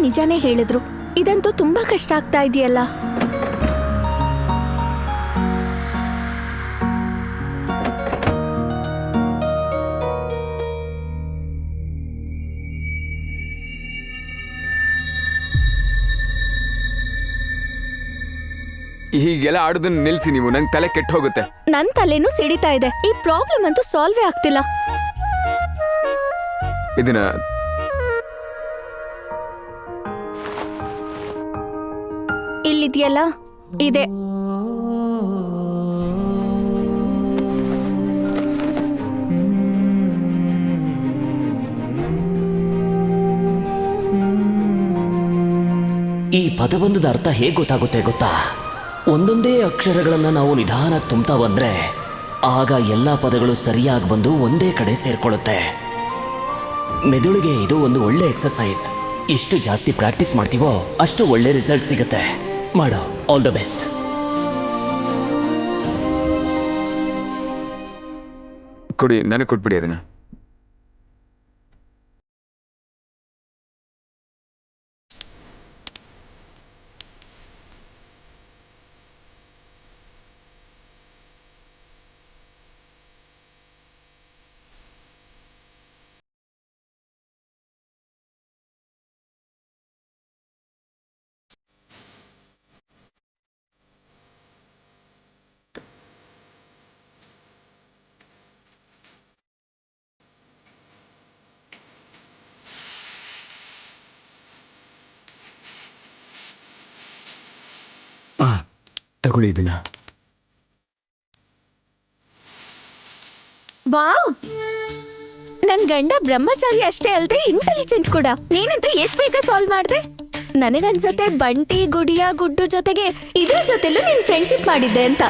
ನಿಜಾನೇ ಹೇಳಿದ್ರು. ಇದಂತೂ ತುಂಬಾ ಕಷ್ಟ ಆಗ್ತಾ ಇದೆಯಲ್ಲ. ಹೀಗೆಲ್ಲ ಆಡೋದನ್ನ ನಿಲ್ಸಿ ನೀವು, ನಂಗೆ ತಲೆ ಕೆಟ್ಟ ಹೋಗುತ್ತೆ. ನನ್ ತಲೆನೂ ಸಿಡಿತಾ ಇದೆ. ಈ ಪ್ರಾಬ್ಲಮ್ ಅಂತೂ ಸಾಲ್ವೇ ಆಗ್ತಿಲ್ಲ. ಇದನ್ನ ಇಲ್ಲಿದೆಯಲ್ಲ ಇದೆ. ಈ ಪದಬಂಧದ ಅರ್ಥ ಹೇಗೆ ಗೊತ್ತಾಗುತ್ತೆ ಗೊತ್ತಾ? ಒಂದೊಂದೇ ಅಕ್ಷರಗಳನ್ನ ನಾವು ನಿಧಾನಕ್ಕೆ ತುಂಬ್ತಾ ಬಂದ್ರೆ ಆಗ ಎಲ್ಲ ಪದಗಳು ಸರಿಯಾಗಿ ಬಂದು ಒಂದೇ ಕಡೆ ಸೇರ್ಕೊಳ್ಳುತ್ತೆ. ಮೆದುಳಿಗೆ ಇದು ಒಂದು ಒಳ್ಳೆ ಎಕ್ಸರ್ಸೈಸ್. ಎಷ್ಟು ಜಾಸ್ತಿ ಪ್ರಾಕ್ಟೀಸ್ ಮಾಡ್ತೀವೋ ಅಷ್ಟು ಒಳ್ಳೆ ರಿಸಲ್ಟ್ ಸಿಗುತ್ತೆ. ಮಾಡೋ. All the best. ಕೊಡಿ, ನನಗೆ ಕೊಟ್ಬಿಡಿ ಅದನ್ನ. ತಗೊಳ್ಳಿ ಇದನ್ನ. ವಾವ್, ನನ್ ಗಂಡ ಬ್ರಹ್ಮಚಾರಿ ಅಷ್ಟೇ ಅಲ್ದೆ ಇಂಟೆಲಿಜೆಂಟ್ ಕೂಡ. ನೀನಂತೂ ಎಷ್ಟ್ ಬೇಗ ಸಾಲ್ವ್ ಮಾಡ್ದೆ. ನನಗನ್ಸತ್ತೆ ಬಂಟಿ, ಗುಡಿಯ, ಗುಡ್ಡು ಜೊತೆಗೆ ಇದ್ರ ಜೊತೆಲೂ ನೀನ್ ಫ್ರೆಂಡ್ಶಿಪ್ ಮಾಡಿದ್ದೆ ಅಂತ.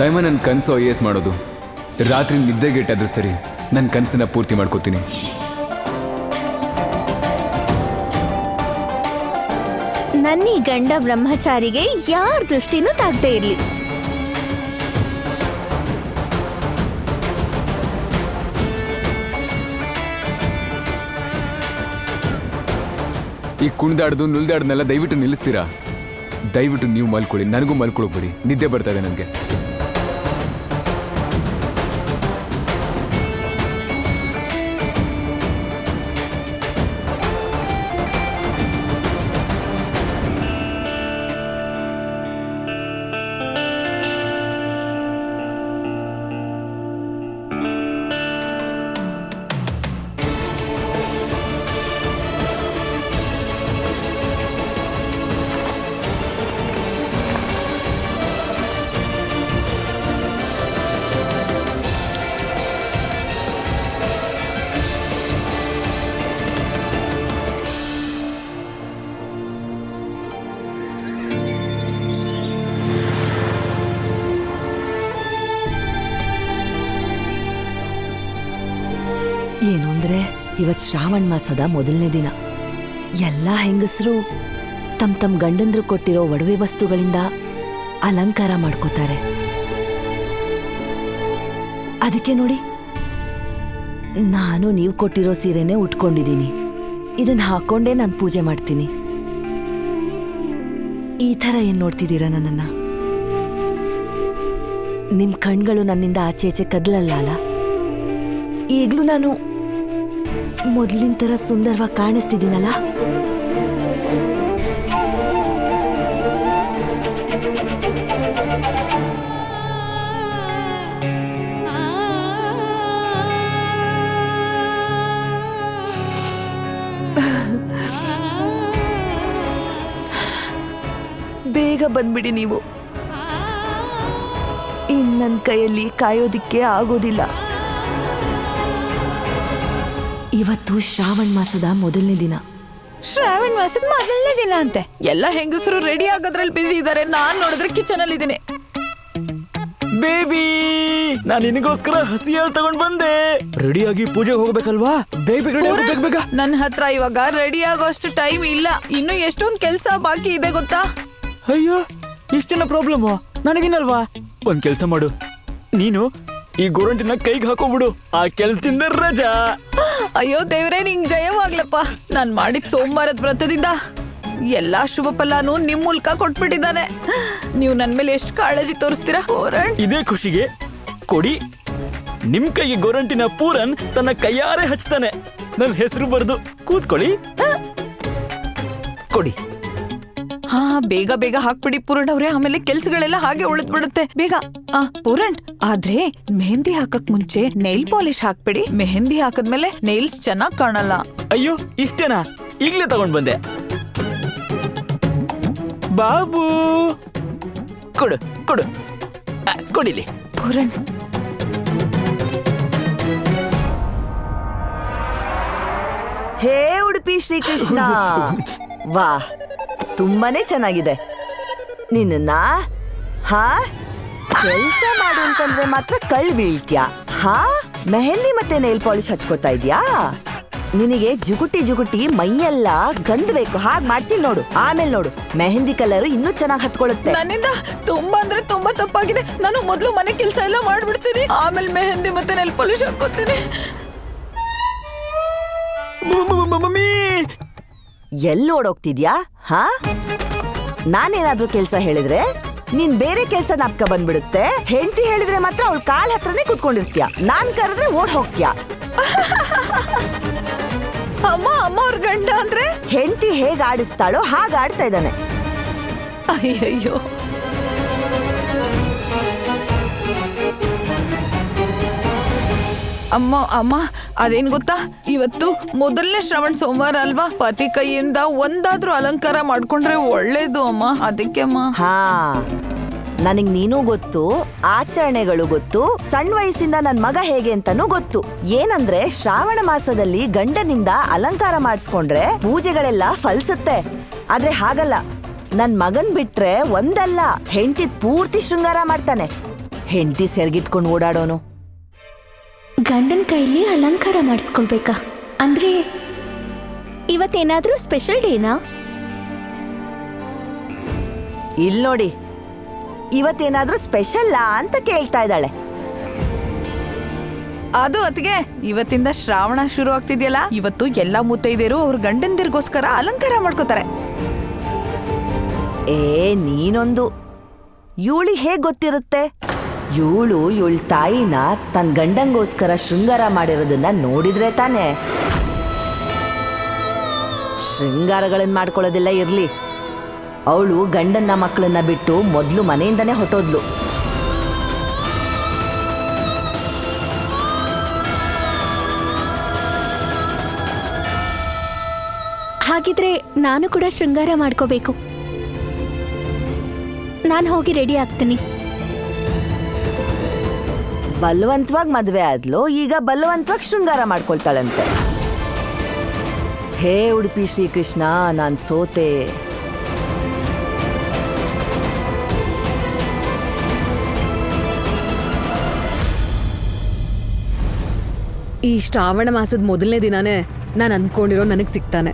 ಟೈಮ ನನ್ನ ಕನಸು IAS ಮಾಡೋದು. ರಾತ್ರಿ ನಿದ್ದೆಗೆಟ್ಟಾದ್ರೂ ಸರಿ, ನನ್ನ ಕನಸನ್ನ ಪೂರ್ತಿ ಮಾಡ್ಕೋತೀನಿ. ನನ್ನೀ ಗಂಡ ಬ್ರಹ್ಮಚಾರಿಗೆ ಯಾರ ದೃಷ್ಟಿನೂ ತಾಗ್ದೇ ಇರ್ಲಿ. ಈ ಕುಣಿದಾಡ್ದು ನುಲ್ದಾಡ್ನೆಲ್ಲ ದಯವಿಟ್ಟು ನಿಲ್ಲಿಸ್ತೀರಾ? ದಯವಿಟ್ಟು ನೀವು ಮಲ್ಕೊಳ್ಳಿ, ನನಗೂ ಮಲ್ಕೊಳ್ಳೋಕೆ ಬಿಡಿ. ನಿದ್ದೆ ಬರ್ತಾ ಇದೆ ನನಗೆ. ಏನು ಅಂದ್ರೆ ಇವತ್ತು ಶ್ರಾವಣ ಮಾಸದ ಮೊದಲನೇ ದಿನ. ಎಲ್ಲ ಹೆಂಗಸರು ತಮ್ಮ ಗಂಡಂದ್ರು ಕೊಟ್ಟಿರೋ ಒಡವೆ ವಸ್ತುಗಳಿಂದ ಅಲಂಕಾರ ಮಾಡ್ಕೋತಾರೆ. ಅದಕ್ಕೆ ನೋಡಿ, ನಾನು ನೀವು ಕೊಟ್ಟಿರೋ ಸೀರೆನೇ ಉಟ್ಕೊಂಡಿದ್ದೀನಿ. ಇದನ್ನ ಹಾಕೊಂಡೇ ನಾನು ಪೂಜೆ ಮಾಡ್ತೀನಿ. ಈ ಥರ ಏನ್ ನೋಡ್ತಿದ್ದೀರಾ ನನ್ನನ್ನ? ನಿಮ್ ಕಣ್ಗಳು ನನ್ನಿಂದ ಆಚೆ ಈಚೆ ಕದಲಲ್ಲ ಅಲ್ಲ? ಈಗಲೂ ನಾನು ಮೊದಲಿನ ಥರ ಸುಂದರವಾಗಿ ಕಾಣಿಸ್ತಿದ್ದೀನಲ್ಲ? ಬೇಗ ಬಂದ್ಬಿಡಿ ನೀವು. ಇನ್ನು ನನ್ನ ಕೈಯಲ್ಲಿ ಕಾಯೋದಿಕ್ಕೆ ಆಗೋದಿಲ್ಲ. ಇವತ್ತು ಶ್ರಾವಣ ಮಾಸದ ಮೊದಲನೇ ದಿನ. ಶ್ರಾವಣ ಮಾಸದ ಮೊದಲನೇ ದಿನ ಅಂತೆ. ಎಲ್ಲ ಹೆಂಗಸರು ರೆಡಿ ಆಗೋದ್ರಲ್ಲಿ ಬಿಸಿ ಇದ್ದಾರೆ. ನಾನ್ ನೋಡಿದ್ರೆ ಕಿಚನ್ ಅಲ್ಲಿ ಇದ್ದೀನಿ. ಬೇಬಿ, ನಾನು ನಿನಗೋಸ್ಕರ ಹಸಿ ಹಾಲು ತಗೊಂಡ್ ಬಂದೆ. ರೆಡಿಯಾಗಿ ಪೂಜೆಗೆ ಹೋಗ್ಬೇಕಲ್ವಾ? ಬೇಗ. ನನ್ನ ಹತ್ರ ಇವಾಗ ರೆಡಿ ಆಗೋಷ್ಟು ಟೈಮ್ ಇಲ್ಲ. ಇನ್ನು ಎಷ್ಟೊಂದು ಕೆಲಸ ಬಾಕಿ ಇದೆ ಗೊತ್ತಾ? ಅಯ್ಯೋ, ಇಷ್ಟೇನ ಪ್ರಾಬ್ಲಮ್? ನನಗೇನಲ್ವಾ? ಒಂದ್ ಕೆಲ್ಸ ಮಾಡು, ನೀನು ಈ ಗೋರಂಟಿನ ಕೈಗೆ ಹಾಕೋಬಿಡು, ಆ ಕೆಲ್ಸದಿಂದ ರಜಾ. ಅಯ್ಯೋ ದೇವ್ರೆ, ನಿಂಗ್ ಜಯವಾಗ್ಲಪ್ಪ. ನಾನ್ ಮಾಡಿದ ಸೋಮವಾರದ ವ್ರತದಿಂದ ಎಲ್ಲಾ ಶುಭ ಫಲಾನು ನಿಮ್ ಮೂಲಕ ಕೊಟ್ಬಿಟ್ಟಿದ್ದಾನೆ. ನೀವು ನನ್ ಮೇಲೆ ಎಷ್ಟು ಕಾಳಜಿ ತೋರಿಸ್ತೀರಾ ಪೂರಣ್. ಇದೇ ಖುಷಿಗೆ ಕೊಡಿ, ನಿಮ್ ಕೈಗೆ ಗೋರಂಟಿನ ಪೂರನ್ ತನ್ನ ಕೈಯಾರೆ ಹಚ್ತಾನೆ. ನನ್ನ ಹೆಸರು ಬರೆದು ಕೂತ್ಕೊಳ್ಳಿ. ಕೊಡಿ. ಹಾ, ಬೇಗ ಬೇಗ ಹಾಕ್ಬಿಡಿ ಪೂರಣ್ ಅವ್ರೆ, ಆಮೇಲೆ ಕೆಲ್ಸಗಳೆಲ್ಲ ಹಾಗೆ ಉಳಿದ್ ಬಿಡುತ್ತೆ. ಬೇಗ. ಪೂರಣ್, ಆದ್ರೆ ಮೆಹಂದಿ ಹಾಕಕ್ ಮುಂಚೆ ನೈಲ್ ಪಾಲಿಶ್ ಹಾಕ್ಬಿಡಿ. ಮೆಹಂದಿ ಹಾಕದ್ಮೇಲೆ ನೈಲ್ಸ್ ಚೆನ್ನಾಗ್ ಕಾಣಲ್ಲ. ಅಯ್ಯೋ, ಇಷ್ಟೇನಾ? ಈಗ್ಲೇ ತಗೊಂಡ್ ಬಂದೆ. ಬಾಬು, ಕೊಡು ಕೊಡು, ಕೊಡಿಲಿ. ಪೂರಣ್, ಹೇ ಉಡುಪಿ ಶ್ರೀಕೃಷ್ಣ, ವಾ ತುಂಬಾನೇ ಚೆನ್ನಾಗಿದೆ. ನಿನ್ನ ಹಾ ಕೆಲ್ಸ ಮಾಡು ಅಂತಂದ್ರೆ ಮಾತ್ರ ಕಳ್ ಬೀಳ್ತ್ಯಾ. ಹಾ, ಮೆಹಂದಿ ಮತ್ತೆ ನೈಲ್ ಪಾಲಿಶ್ ಹಚ್ಕೋತಾ ಇದ್ಯಾ? ನಿನಗೆ ಜುಗುಟಿ ಜುಗುಟಿ ಮೈಯೆಲ್ಲ ಗಂಧಬೇಕು, ಹಾಗೆ ಮಾಡ್ತೀನಿ ನೋಡು. ಆಮೇಲೆ ನೋಡು, ಮೆಹಂದಿ ಕಲರ್ ಇನ್ನೂ ಚೆನ್ನಾಗಿ ಹತ್ಕೊಳ್ಳುತ್ತೆ. ನನ್ನಿಂದ ತುಂಬಾ ಅಂದ್ರೆ ತುಂಬಾ ತಪ್ಪಾಗಿದೆ. ನಾನು ಮೊದ್ಲು ಮನೆ ಕೆಲ್ಸ ಎಲ್ಲ ಮಾಡ್ಬಿಡ್ತೀನಿ, ಆಮೇಲೆ ಮೆಹಂದಿ ಮತ್ತೆ ನೆಲ್ ಪಾಲಿಶ್ ಹಾಕೋತೀನಿ. ಮಮ್ಮಿ, ಎಲ್ಲಿ ಓಡೋಗ್ತಿದ್ಯಾ? ಹಾ, ನಾನೇನಾದ್ರೂ ಕೆಲ್ಸ ಹೇಳಿದ್ರೆ ನೀನ್ ಬೇರೆ ಕೆಲ್ಸ ನಾಪ್ಕ ಬಂದ್ಬಿಡುತ್ತೆ. ಹೆಂಡತಿ ಹೇಳಿದ್ರೆ ಮಾತ್ರ ಅವಳ ಕಾಲ್ ಹತ್ರನೇ ಕುತ್ಕೊಂಡಿರ್ತೀಯ, ನಾನ್ ಕರೆದ್ರೆ ಓಡ್ ಹೋಗ್ತೀಯ. ಅಮ್ಮ, ಅಮ್ಮ ಅವ್ರ ಗಂಡ ಅಂದ್ರೆ ಹೆಂಡತಿ ಹೇಗ್ ಆಡಿಸ್ತಾಳೋ ಹಾಗ ಆಡ್ತಾ ಇದ್ದಾನೆ. ಅಯ್ಯಯ್ಯೋ. ಅಮ್ಮ ಅಮ್ಮ, ಅದೇನ್ ಗೊತ್ತಾ, ಇವತ್ತು ಮೊದಲನೇ ಶ್ರವಣ ಸೋಮವಾರ ಅಲ್ವಾ? ಪತಿ ಕೈಯಿಂದ ಒಂದಾದ್ರೂ ಅಲಂಕಾರ ಮಾಡ್ಕೊಂಡ್ರೆ ಒಳ್ಳೇದು ಅಮ್ಮ. ಅದಕ್ಕೆ ಅಮ್ಮ. ಹಾ, ನನಗ್ ನೀನು ಗೊತ್ತು, ಆಚರಣೆಗಳು ಗೊತ್ತು, ಸಣ್ಣ ವಯಸ್ಸಿಂದ ನನ್ ಮಗ ಹೇಗೆ ಅಂತಾನೂ ಗೊತ್ತು. ಏನಂದ್ರೆ ಶ್ರಾವಣ ಮಾಸದಲ್ಲಿ ಗಂಡನಿಂದ ಅಲಂಕಾರ ಮಾಡಿಸ್ಕೊಂಡ್ರೆ ಪೂಜೆಗಳೆಲ್ಲ ಫಲಿಸುತ್ತೆ. ಆದ್ರೆ ಹಾಗಲ್ಲ, ನನ್ ಮಗನ್ ಬಿಟ್ರೆ ಒಂದಲ್ಲ ಹೆಂಡತಿ ಪೂರ್ತಿ ಶೃಂಗಾರ ಮಾಡ್ತಾನೆ. ಹೆಂಡತಿ ಸೆರ್ಗಿಟ್ಕೊಂಡು ಓಡಾಡೋನು. ಗಂಡನ ಕೈಲಿ ಅಲಂಕಾರ ಮಾಡಿಸ್ಕೊಳ್ಬೇಕಾ? ಅಂದ್ರೆ ಇವತ್ತೇನಾದ್ರೂ ಸ್ಪೆಷಲ್ ಡೇನಾ? ಇಲ್ ನೋಡಿ, ಇವತ್ತೇನಾದ್ರೂ ಸ್ಪೆಷಲ್ಲಾ ಅಂತ ಕೇಳ್ತಾ ಇದ್ದಾಳೆ. ಅದು ಅತ್ಗೆ, ಇವತ್ತಿಂದ ಶ್ರಾವಣ ಶುರು ಆಗ್ತಿದ್ಯಲ್ಲ, ಇವತ್ತು ಎಲ್ಲಾ ಮುತ್ತೈದೆಯರು ಅವ್ರ ಗಂಡಂದಿರ್ಗೋಸ್ಕರ ಅಲಂಕಾರ ಮಾಡ್ಕೋತಾರೆ. ನೀನೊಂದು, ಇವಳಿ ಹೇಗ್ ಗೊತ್ತಿರುತ್ತೆ? ಇವಳ ತಾಯಿನ ತನ್ನ ಗಂಡಂಗೋಸ್ಕರ ಶೃಂಗಾರ ಮಾಡಿರೋದನ್ನ ನೋಡಿದ್ರೆ ತಾನೆ. ಶೃಂಗಾರಗಳನ್ನ ಮಾಡ್ಕೊಳ್ಳೋದಿಲ್ಲ ಇರ್ಲಿ, ಅವಳು ಗಂಡನ್ನ ಮಕ್ಕಳನ್ನ ಬಿಟ್ಟು ಮೊದಲು ಮನೆಯಿಂದನೇ ಹೊಟ್ಟೋದ್ಲು. ಹಾಗಿದ್ರೆ ನಾನು ಕೂಡ ಶೃಂಗಾರ ಮಾಡ್ಕೋಬೇಕು. ನಾನು ಹೋಗಿ ರೆಡಿ ಆಗ್ತೀನಿ. ಬಲವಂತವಾಗಿ ಮದ್ವೆ ಆದ್ಲು, ಈಗ ಬಲವಂತವಾಗಿ ಶೃಂಗಾರ ಮಾಡ್ಕೊಳ್ತಾಳಂತೆ. ಹೇ ಉಡುಪಿ ಶ್ರೀಕೃಷ್ಣ, ನಾನ್ ಸೋತೆ. ಈ ಶ್ರಾವಣ ಮಾಸದ ಮೊದಲನೇ ದಿನಾನೇ ನಾನು ಅನ್ಕೊಂಡಿರೋ ನನಗೆ ಸಿಗ್ತಾನೆ.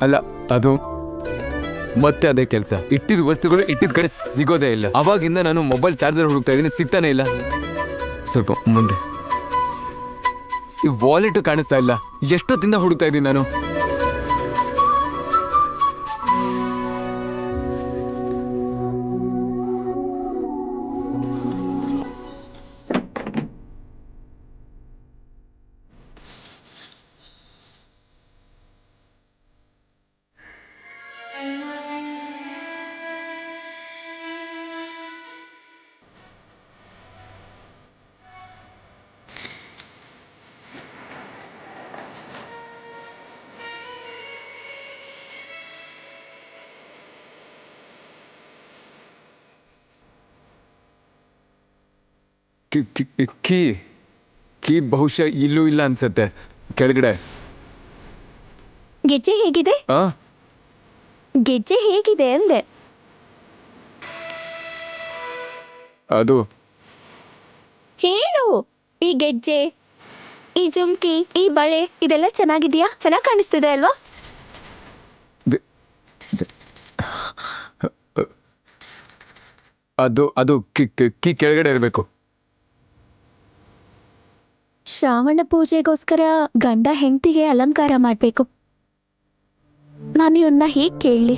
ಅಲ್ಲ ಅದು ಮತ್ತೆ ಅದೇ ಕೆಲಸ. ಇಟ್ಟಿದ ವಸ್ತುಗಳು ಇಟ್ಟಿದ ಕಡೆ ಸಿಗೋದೇ ಇಲ್ಲ. ಅವಾಗಿಂದ ನಾನು ಮೊಬೈಲ್ ಚಾರ್ಜರ್ ಹುಡುಕ್ತಾ ಇದ್ದೀನಿ, ಸಿಗ್ತಾನೆ ಇಲ್ಲ. ಸ್ವಲ್ಪ ಮುಂದೆ ಈ ವಾಲೆಟ್ ಕಾಣಿಸ್ತಾ ಇಲ್ಲ. ಎಷ್ಟೊತ್ತಿಂದ ಹುಡುಕ್ತಾ ಇದ್ದೀನಿ ನಾನು. ಕೀ ಕೀ ಬಹುಶಃ ಇಲ್ಲೂ ಇಲ್ಲ ಅನ್ಸತ್ತೆ. ಕೆಳಗಡೆ. ಗೆಜ್ಜೆ ಹೇಗಿದೆ? ಆ ಗೆಜ್ಜೆ ಹೇಗಿದೆ ಅಂದೆ. ಅದು ಹೇಳು. ಈ ಗೆಜ್ಜೆ, ಈ ಜುಮ್ಕಿ, ಈ ಬಳೆ ಇದೆಲ್ಲ ಚೆನ್ನಾಗಿದ್ಯಾ? ಚೆನ್ನಾಗಿ ಕಾಣಿಸ್ತಿದೆ ಅಲ್ವಾ? ಅದು ಅದು ಕೀ ಕೆಳಗಡೆ ಇರಬೇಕು. ಶ್ರಾವಣ ಪೂಜೆಗೋಸ್ಕರ ಗಂಡ ಹೆಂಡತಿಗೆ ಅಲಂಕಾರ ಮಾಡ್ಬೇಕು. ನಾನು ಇವನ್ನ ಹೇಗ್ ಕೇಳಲಿ?